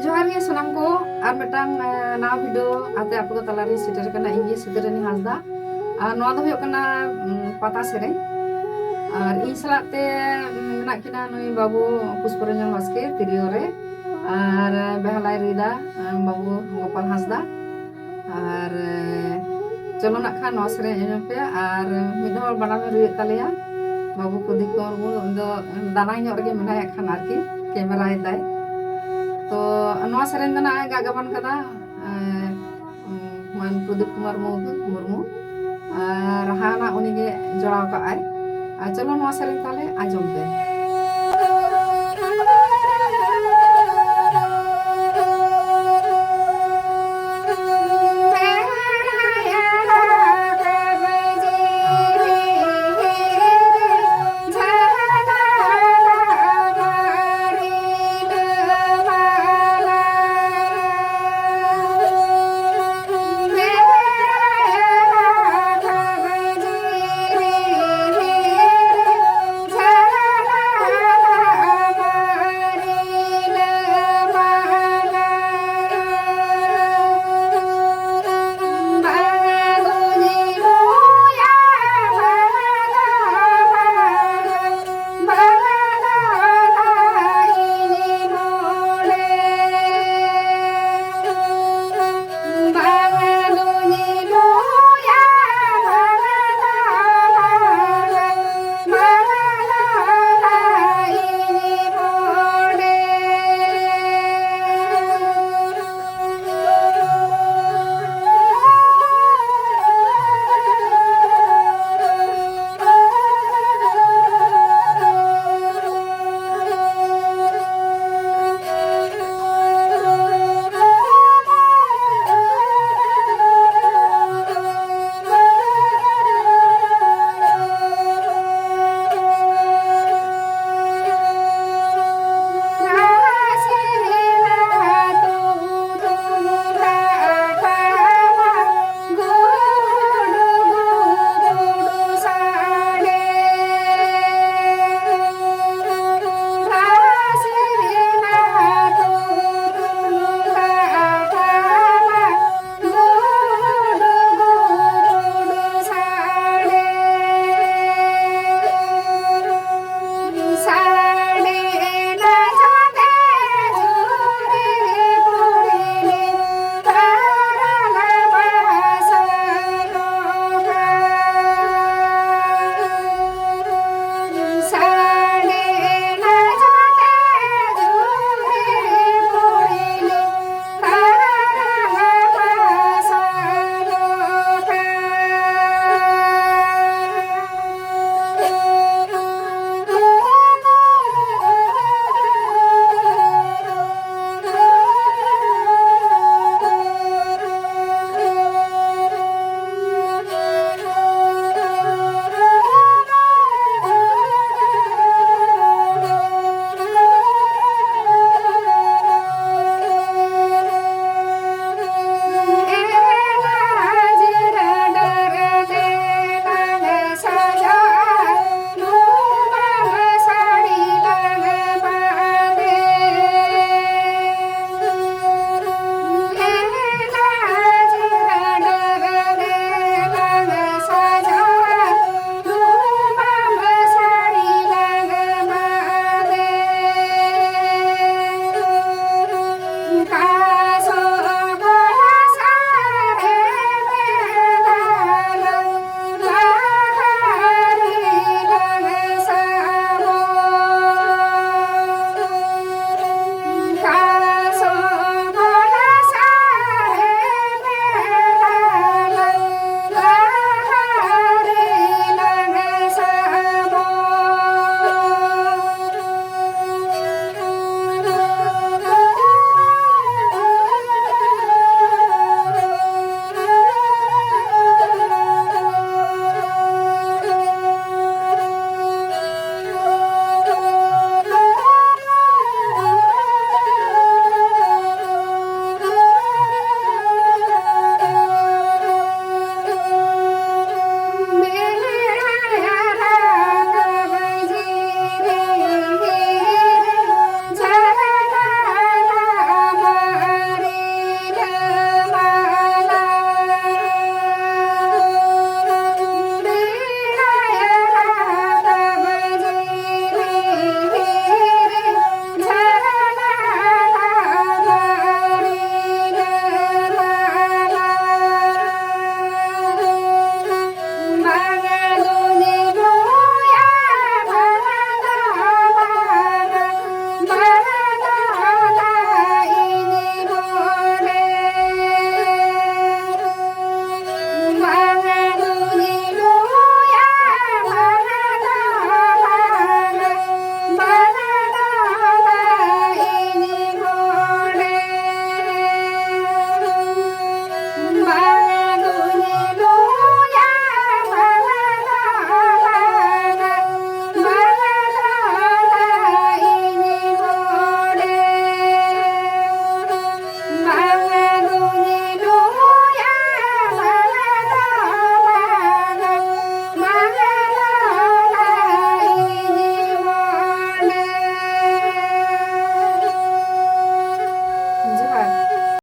जोहार गे सनाम को और मिटांग नवा वीडियो आते आप को तलारी सेटर कना इंगे सिदरनी हासदा और नवा दो कना पता सेरे और इन सलाते मेना किना नुई बाबू पुष्परंजन बास्के तिरियो रे और बेहलाई रिदा बाबू गोपाल हासदा और चलो ना खा नवा सेरे एजम पे और मिदहर बना में रुई तलिया बाबू को दिको दाना ᱧᱚᱜ ᱨᱮᱜᱮ ᱢᱮᱱᱟᱭᱟ ᱠᱷᱟᱱ ᱟᱨᱠᱤ ᱠᱮᱢᱮᱨᱟᱭ ᱫᱟᱭ तो नवा सेरेन दना गागाबान कदा मान प्रदीप कुमार मुर्मू रहाना उनिगे जड़ाव का आय चलो नवा सेरेन ताले आजम पे